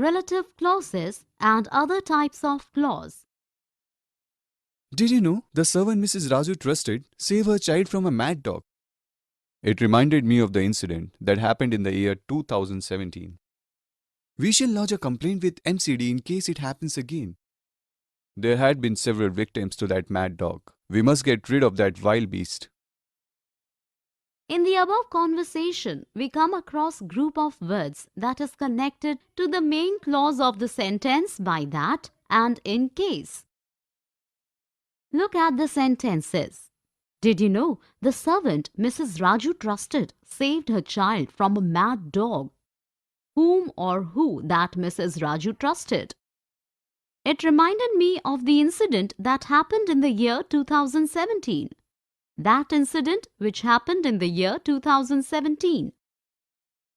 relative clauses and other types of clause. Did you know the servant Mrs. Raju trusted saved her child from a mad dog? It reminded me of the incident that happened in the year 2017. We shall lodge a complaint with MCD in case it happens again. There had been several victims to that mad dog. We must get rid of that wild beast. In the above conversation, we come across group of words that is connected to the main clause of the sentence by that and in case. Look at the sentences. Did you know the servant Mrs. Raju trusted saved her child from a mad dog? Whom or who that Mrs. Raju trusted? It reminded me of the incident that happened in the year 2017. That incident which happened in the year 2017.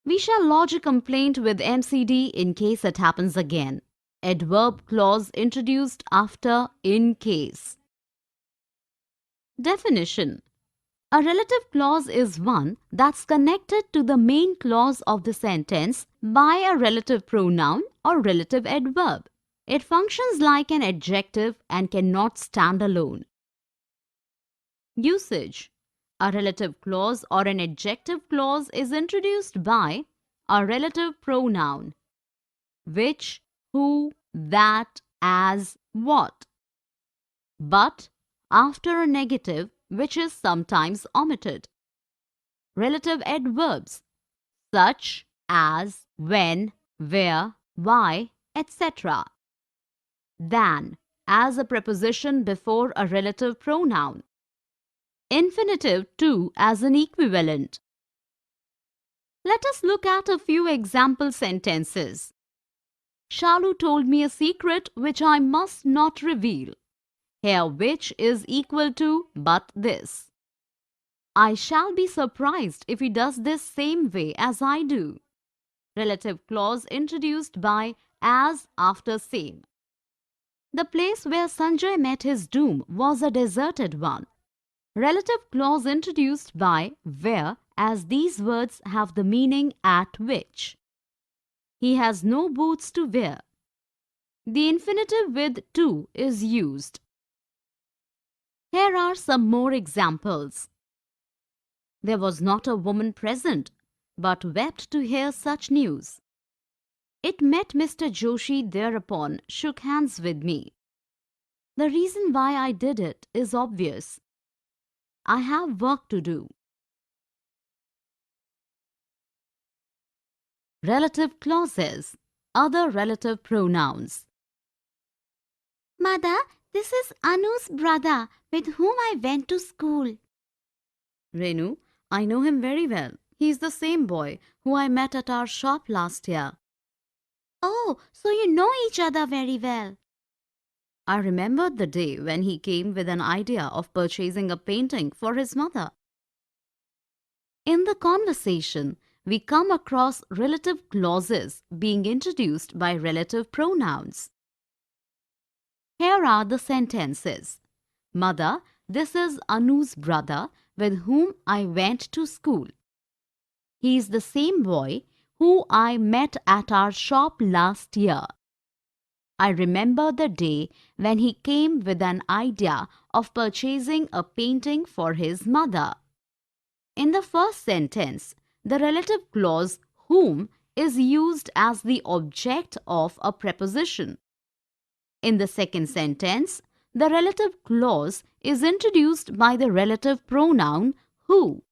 We shall lodge a complaint with MCD in case it happens again. Adverb clause introduced after in case. Definition. A relative clause is one that's connected to the main clause of the sentence by a relative pronoun or relative adverb. It functions like an adjective and cannot stand alone. Usage. A relative clause or an adjective clause is introduced by a relative pronoun. Which, who, that, as, what. But after a negative which is sometimes omitted. Relative adverbs such as when, where, why, etc. Than as a preposition before a relative pronoun. Infinitive to as an equivalent. Let us look at a few example sentences. Shalu told me a secret which I must not reveal. Here which is equal to but this. I shall be surprised if he does this same way as I do. Relative clause introduced by as after same. The place where Sanjay met his doom was a deserted one. Relative clause introduced by where as these words have the meaning at which. He has no boots to wear. The infinitive with to is used. Here are some more examples. There was not a woman present, but wept to hear such news. It met Mr. Joshi thereupon shook hands with me. The reason why I did it is obvious. I have work to do. Relative clauses. Other relative pronouns. Mother, this is Anu's brother with whom I went to school. Renu, I know him very well. He is the same boy who I met at our shop last year. Oh, so you know each other very well. I remembered the day when he came with an idea of purchasing a painting for his mother. In the conversation, we come across relative clauses being introduced by relative pronouns. Here are the sentences. Mother, this is Anu's brother with whom I went to school. He is the same boy who I met at our shop last year. I remember the day when he came with an idea of purchasing a painting for his mother. In the first sentence, the relative clause whom is used as the object of a preposition. In the second sentence, the relative clause is introduced by the relative pronoun who.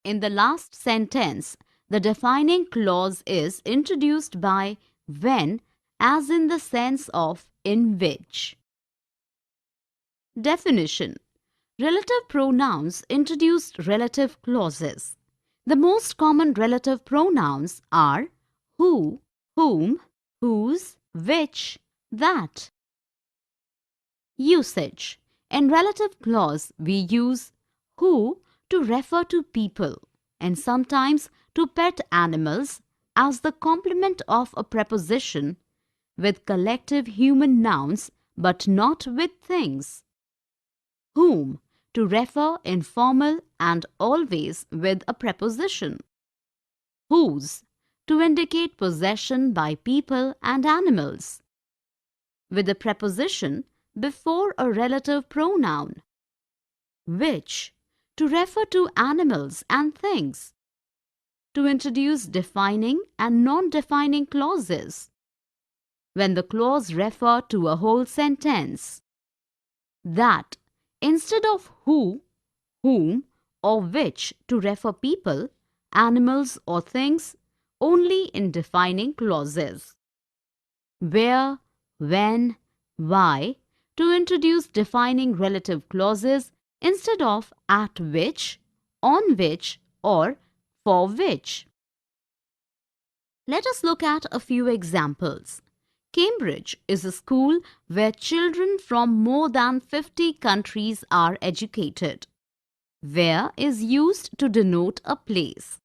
In the last sentence, the defining clause is introduced by when as in the sense of in which. Definition. Relative pronouns introduced relative clauses. The most common relative pronouns are who, whom, whose, which, that. Usage. In relative clause, we use who to refer to people and sometimes to pet animals as the complement of a preposition with collective human nouns but not with things. Whom to refer informal and always with a preposition. Whose to indicate possession by people and animals, with the preposition before a relative pronoun. Which, to refer to animals and things, to introduce defining and non-defining clauses, when the clause refer to a whole sentence. That, instead of who, whom, or which to refer people, animals or things only in defining clauses. Where, when, why to introduce defining relative clauses instead of at which, on which, or for which. Let us look at a few examples. Cambridge is a school where children from more than 50 countries are educated. Where is used to denote a place.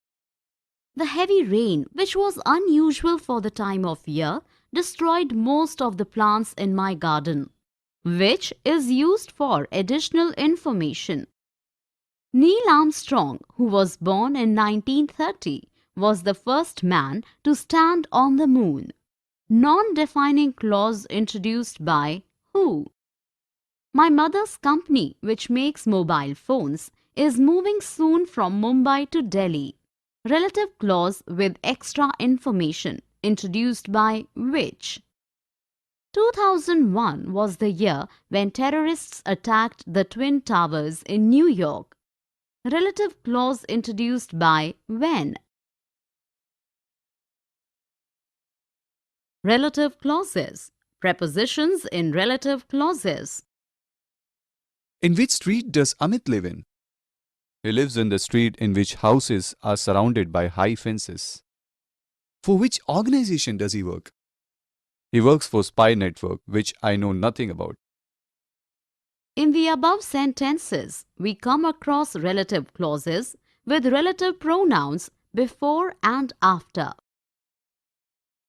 The heavy rain, which was unusual for the time of year, destroyed most of the plants in my garden. Which is used for additional information. Neil Armstrong, who was born in 1930, was the first man to stand on the moon. Non-defining clause introduced by who. My mother's company, which makes mobile phones, is moving soon from Mumbai to Delhi. Relative clause with extra information introduced by which. 2001 was the year when terrorists attacked the Twin Towers in New York. Relative clause introduced by when. Relative clauses. Prepositions in relative clauses. In which street does Amit live in? He lives in the street in which houses are surrounded by high fences. For which organization does he work? He works for Spy Network, which I know nothing about. In the above sentences, we come across relative clauses with relative pronouns before and after.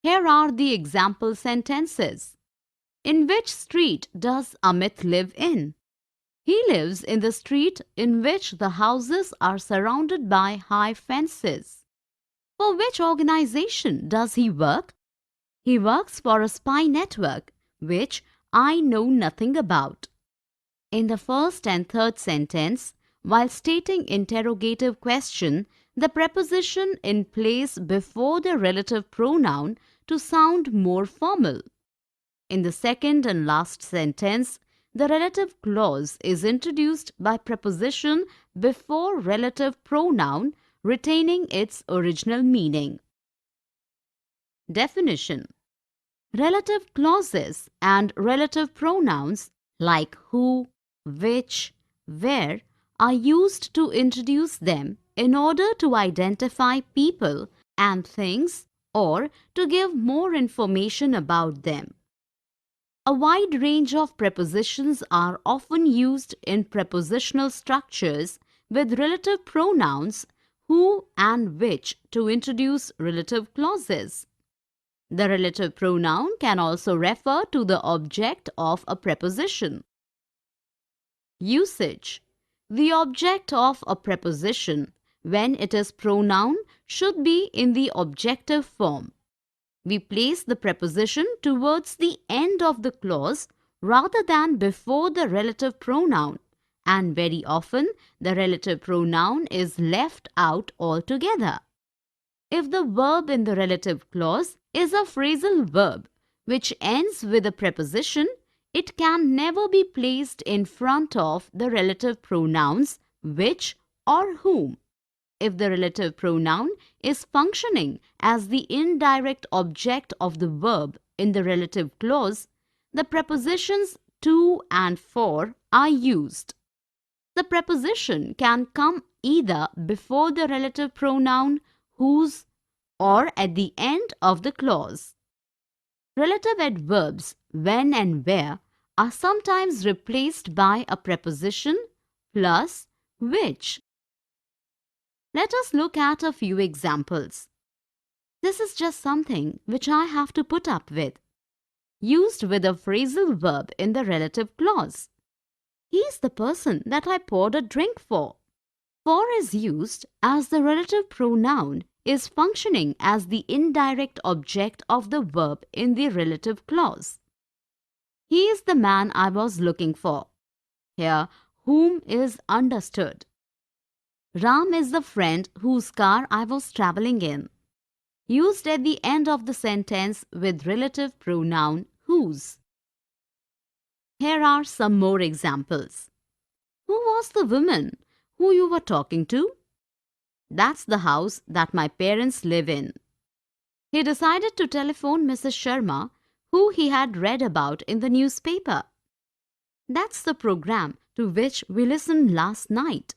Here are the example sentences. In which street does Amit live in? He lives in the street in which the houses are surrounded by high fences. For which organization does he work? He works for a spy network, which I know nothing about. In the first and third sentence, while stating interrogative question, the preposition in place before the relative pronoun to sound more formal. In the second and last sentence, the relative clause is introduced by preposition before relative pronoun, retaining its original meaning. Definition. Relative clauses and relative pronouns like who, which, where are used to introduce them in order to identify people and things or to give more information about them. A wide range of prepositions are often used in prepositional structures with relative pronouns who and which to introduce relative clauses. The relative pronoun can also refer to the object of a preposition. Usage. The object of a preposition, when it is pronoun, should be in the objective form. We place the preposition towards the end of the clause rather than before the relative pronoun, and very often the relative pronoun is left out altogether. If the verb in the relative clause is a phrasal verb which ends with a preposition, it can never be placed in front of the relative pronouns which or whom. If the relative pronoun is functioning as the indirect object of the verb in the relative clause, the prepositions to and for are used. The preposition can come either before the relative pronoun whose or at the end of the clause. Relative adverbs when and where are sometimes replaced by a preposition plus which. Let us look at a few examples. This is just something which I have to put up with. Used with a phrasal verb in the relative clause. He is the person that I poured a drink for. For is used as the relative pronoun is functioning as the indirect object of the verb in the relative clause. He is the man I was looking for. Here, whom is understood. Ram is the friend whose car I was traveling in. Used at the end of the sentence with relative pronoun whose. Here are some more examples. Who was the woman who you were talking to? That's the house that my parents live in. He decided to telephone Mrs. Sharma, who he had read about in the newspaper. That's the program to which we listened last night.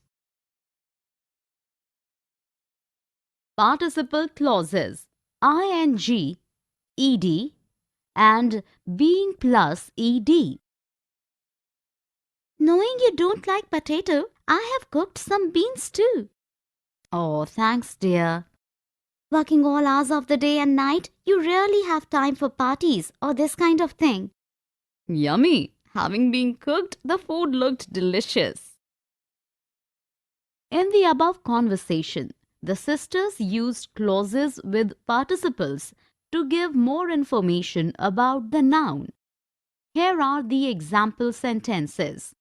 Participle clauses ing, ed, and being plus ed. Knowing you don't like potato, I have cooked some beans too. Oh, thanks, dear. Working all hours of the day and night, you rarely have time for parties or this kind of thing. Yummy! Having been cooked, the food looked delicious. In the above conversation, the sisters used clauses with participles to give more information about the noun. Here are the example sentences.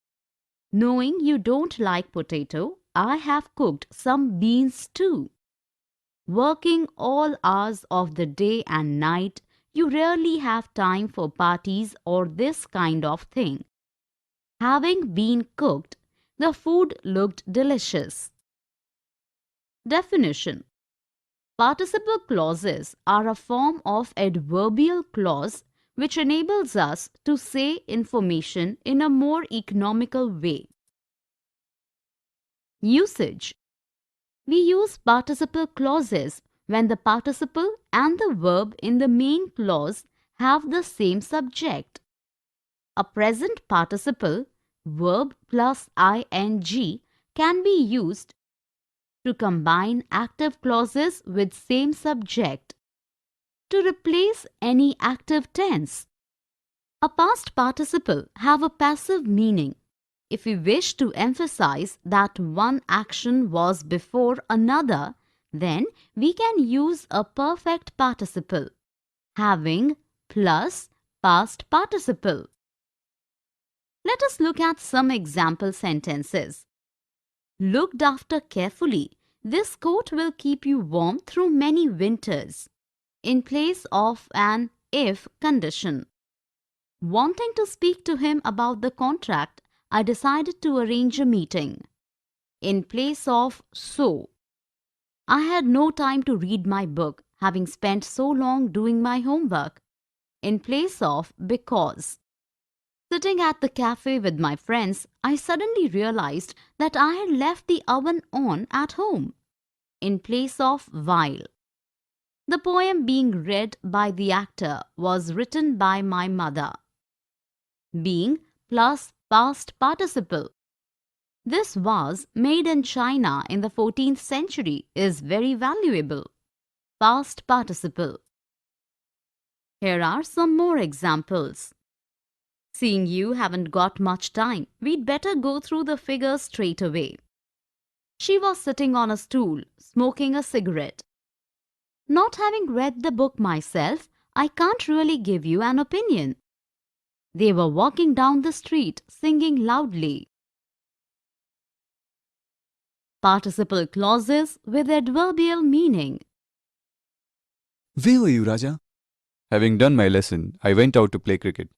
Knowing you don't like potato, I have cooked some beans too. Working all hours of the day and night, you rarely have time for parties or this kind of thing. Having been cooked, the food looked delicious. Definition. Participle clauses are a form of adverbial clause which enables us to say information in a more economical way. Usage. We use participle clauses when the participle and the verb in the main clause have the same subject. A present participle, verb plus ing, can be used to combine active clauses with same subject, to replace any active tense. A past participle have a passive meaning. If we wish to emphasize that one action was before another, then we can use a perfect participle, having plus past participle. Let us look at some example sentences. Looked after carefully, this coat will keep you warm through many winters, in place of an if condition. Wanting to speak to him about the contract, I decided to arrange a meeting. In place of so. I had no time to read my book, having spent so long doing my homework. In place of because. Sitting at the cafe with my friends, I suddenly realized that I had left the oven on at home. In place of while. The poem being read by the actor was written by my mother. Being plus past participle. This vase made in China in the 14th century is very valuable. Past participle. Here are some more examples. Seeing you haven't got much time, we'd better go through the figures straight away. She was sitting on a stool, smoking a cigarette. Not having read the book myself, I can't really give you an opinion. They were walking down the street, singing loudly. Participle clauses with adverbial meaning. Where were you, Raja? Having done my lesson, I went out to play cricket.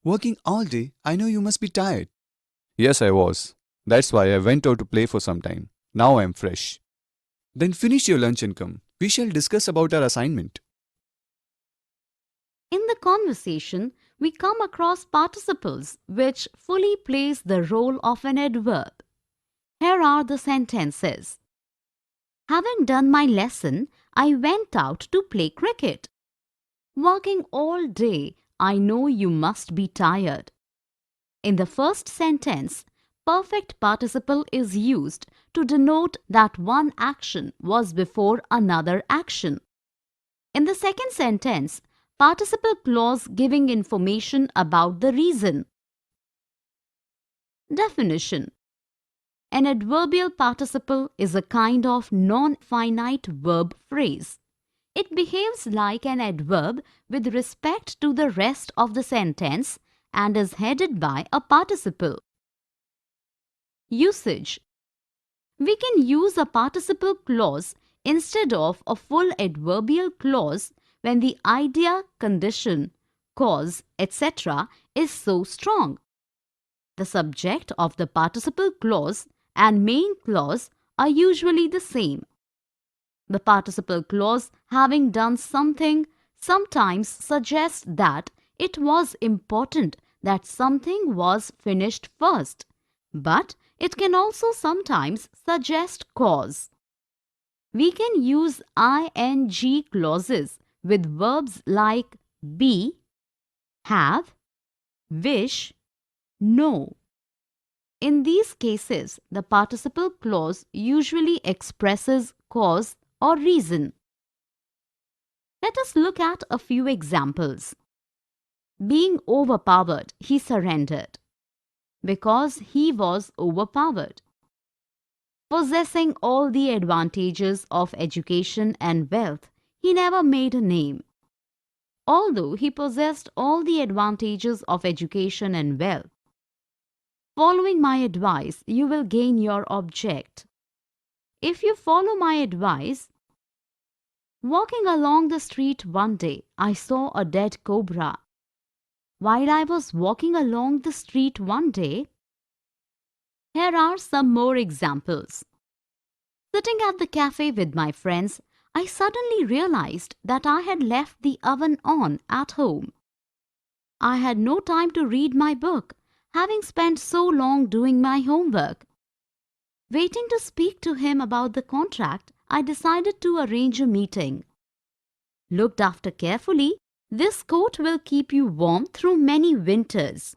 Working all day, I know you must be tired. Yes, I was. That's why I went out to play for some time. Now I am fresh. Then finish your lunch and come. We shall discuss about our assignment. In the conversation, we come across participles which fully plays the role of an adverb. Here are the sentences. Having done my lesson, I went out to play cricket. Working all day, I know you must be tired. In the first sentence, perfect participle is used to denote that one action was before another action. In the second sentence, participle clause giving information about the reason. Definition. An adverbial participle is a kind of non-finite verb phrase. It behaves like an adverb with respect to the rest of the sentence and is headed by a participle. Usage. We can use a participle clause instead of a full adverbial clause when the idea, condition, cause, etc. is so strong. The subject of the participle clause and main clause are usually the same. The participle clause, having done something, sometimes suggests that it was important that something was finished first, but it can also sometimes suggest cause. We can use ing clauses with verbs like be, have, wish, know. In these cases, the participle clause usually expresses cause or reason. Let us look at a few examples. Being overpowered, he surrendered. Because he was overpowered. Possessing all the advantages of education and wealth, he never made a name. Although he possessed all the advantages of education and wealth. Following my advice, you will gain your object. If you follow my advice, walking along the street one day, I saw a dead cobra. While I was walking along the street one day, here are some more examples. Sitting at the cafe with my friends, I suddenly realized that I had left the oven on at home. I had no time to read my book, having spent so long doing my homework. Waiting to speak to him about the contract, I decided to arrange a meeting. Looked after carefully, this coat will keep you warm through many winters.